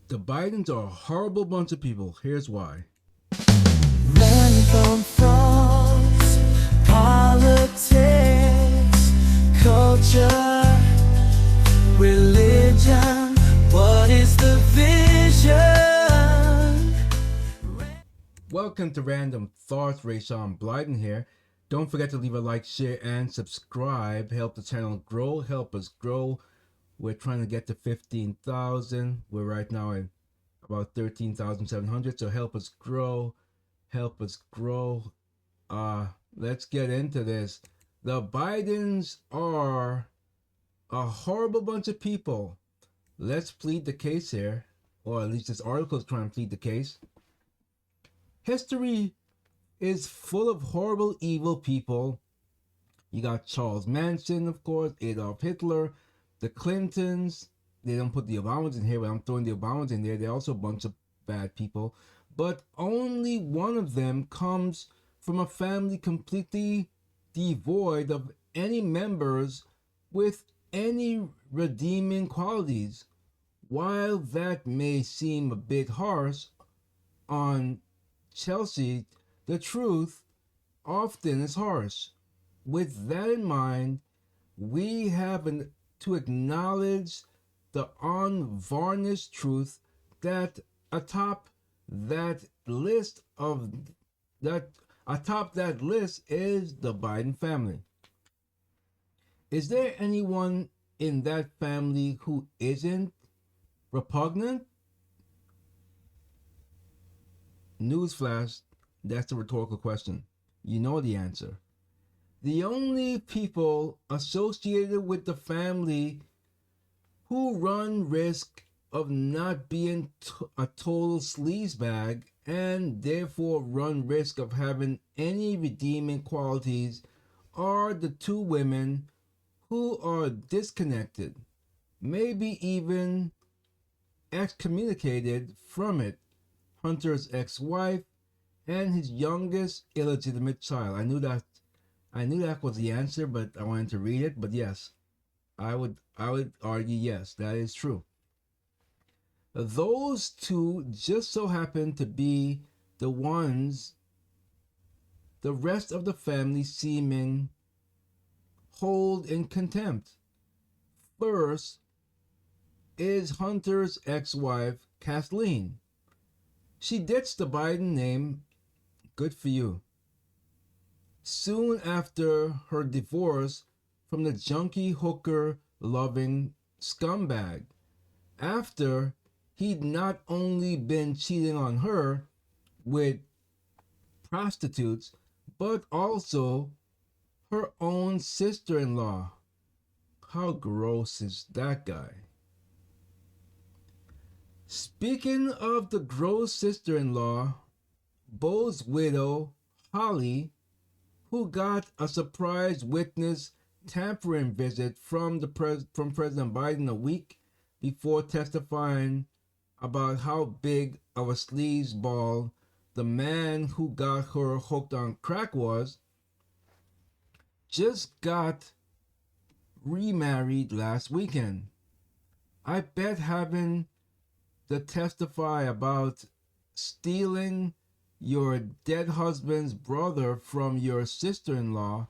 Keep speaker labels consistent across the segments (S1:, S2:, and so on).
S1: The Bidens are a horrible bunch of people. Here's why.
S2: Random thoughts, politics, culture, religion. What is the vision?
S1: Welcome to Random Thoughts. Rayshawn Blyden here. Don't forget to leave a like, share, and subscribe. Help the channel grow. Help us grow. We're trying to get to 15,000. We're right now at about 13,700. So help us grow. Help us grow. Let's get into this. The Bidens are a horrible bunch of people. Let's plead the case here, or at least this article is trying to plead the case. History is full of horrible, evil people. You got Charles Manson, of course, Adolf Hitler, the Clintons. They don't put the Obamas in here, but I'm throwing the Obamas in there. They're also a bunch of bad people. But only one of them comes from a family completely devoid of any members with any redeeming qualities. While that may seem a bit harsh on Chelsea, the truth often is harsh. With that in mind, we have to acknowledge the unvarnished truth that atop that list is the Biden family. Is there anyone in that family who isn't repugnant? Newsflash, that's a rhetorical question. You know the answer. The only people associated with the family who run risk of not being a total sleazebag and therefore run risk of having any redeeming qualities are the two women who are disconnected, maybe even excommunicated from it. Hunter's ex-wife and his youngest illegitimate child. I knew that was the answer, but I wanted to read it. But yes, I would argue yes, that is true. Those two just so happen to be the ones the rest of the family seeming hold in contempt. First is Hunter's ex-wife, Kathleen. She ditched the Biden name. Good for you. Soon after her divorce from the junkie hooker loving scumbag. After he'd not only been cheating on her with prostitutes, but also her own sister-in-law. How gross is that guy? Speaking of the gross sister-in-law, Bo's widow, Holly, who got a surprise witness tampering visit from President Biden a week before testifying about how big of a sleazeball the man who got her hooked on crack was, just got remarried last weekend. I bet having to testify about stealing your dead husband's brother from your sister-in-law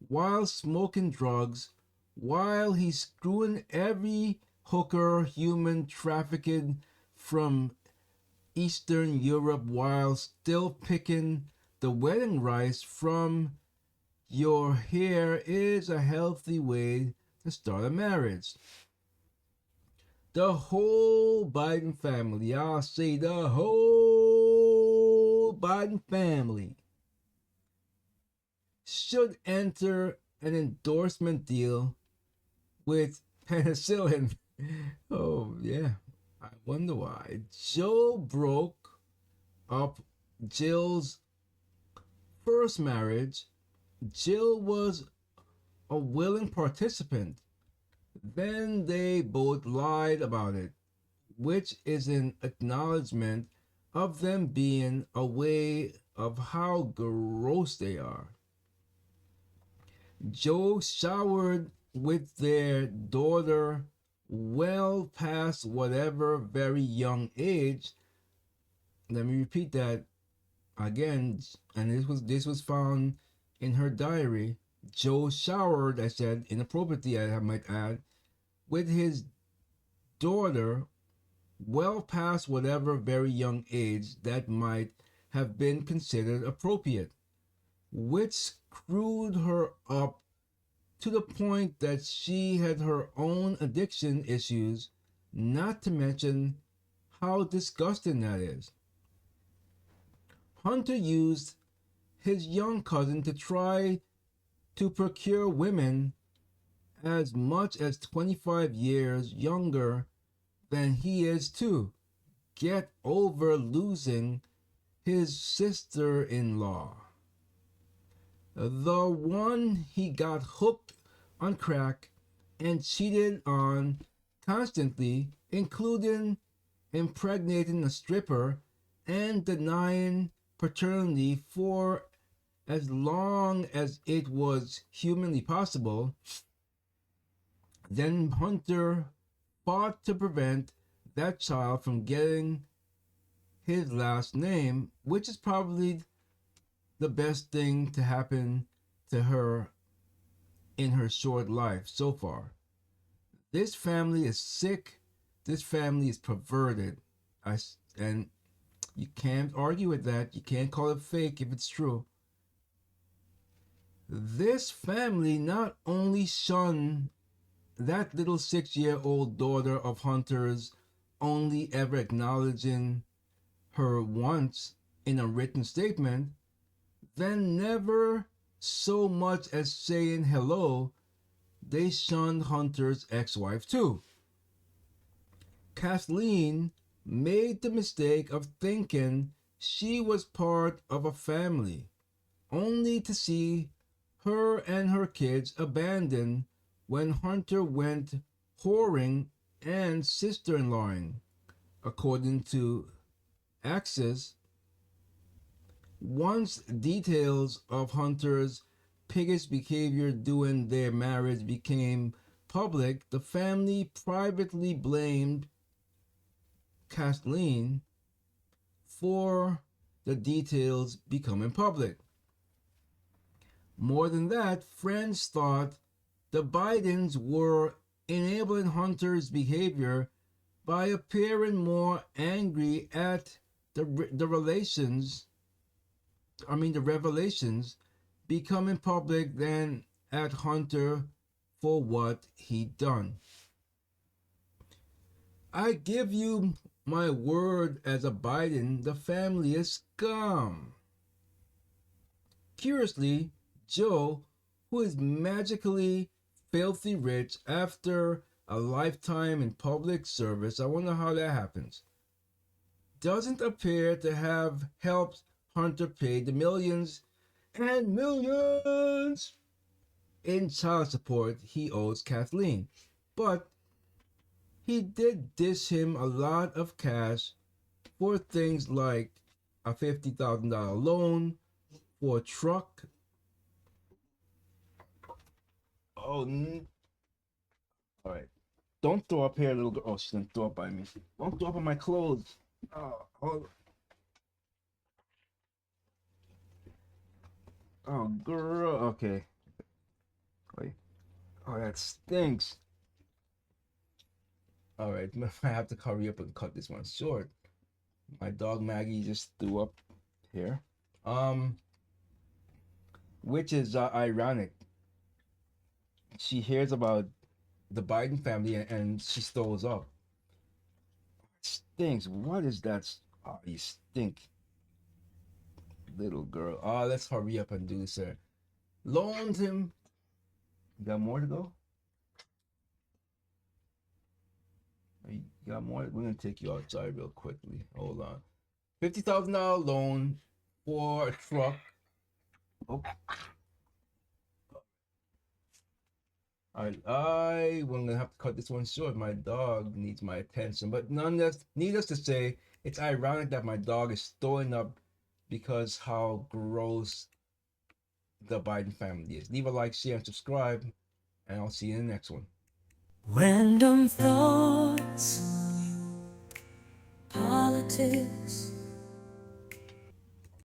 S1: while smoking drugs, while he's screwing every hooker human trafficking from Eastern Europe while still picking the wedding rice from your hair is a healthy way to start a marriage. The whole Biden family, I'll say the whole Biden family, should enter an endorsement deal with penicillin. Oh, yeah. I wonder why. Joe broke up Jill's first marriage. Jill was a willing participant. Then they both lied about it, which is an acknowledgement of them being aware of how gross they are. Joe showered with their daughter well past whatever very young age. Let me repeat that again, and this was found in her diary. Joe showered, I said, inappropriately, I might add, with his daughter well past whatever very young age that might have been considered appropriate, which screwed her up to the point that she had her own addiction issues, not to mention how disgusting that is. Hunter used his young cousin to try to procure women as much as 25 years younger than he is to get over losing his sister in law. The one he got hooked on crack and cheated on constantly, including impregnating a stripper and denying paternity for as long as it was humanly possible. Then Hunter fought to prevent that child from getting his last name, which is probably the best thing to happen to her in her short life so far. This family is sick. This family is perverted. And you can't argue with that. You can't call it fake if it's true. This family not only shunned that little 6-year-old daughter of Hunter's, only ever acknowledging her once in a written statement, then never so much as saying hello, they shunned Hunter's ex-wife too. Kathleen made the mistake of thinking she was part of a family, only to see her and her kids abandoned when Hunter went whoring and sister-in-lawing. According to Axis, once details of Hunter's piggish behavior during their marriage became public, the family privately blamed Kathleen for the details becoming public. More than that, friends thought the Bidens were enabling Hunter's behavior by appearing more angry at the revelations becoming public than at Hunter for what he'd done. I give you my word as a Biden, the family is scum. Curiously, Joe, who is magically filthy rich after a lifetime in public service, I wonder how that happens, doesn't appear to have helped Hunter pay the millions and millions in child support he owes Kathleen. But he did dish him a lot of cash for things like a $50,000 loan for a truck. Oh, all right. Don't throw up here, little girl. Oh, she's gonna throw up by me. Don't throw up on my clothes. Oh, girl. Okay. Wait. Oh, that stinks. All right. I have to hurry up and cut this one short. My dog Maggie just threw up here. Which is ironic. She hears about the Biden family and she throws up. Stinks. What is that? Oh, you stink. Little girl. Oh, let's hurry up and do this, sir. Loaned him. You got more to go? You got more? We're gonna take you outside real quickly. Hold on. $50,000 loan for a truck. Oh. I'm gonna have to cut this one short. My dog needs my attention, but nonetheless, needless to say, it's ironic that my dog is throwing up because how gross the Biden family is. Leave a like, share, and subscribe, and I'll see you in the next one.
S2: Random thoughts, politics,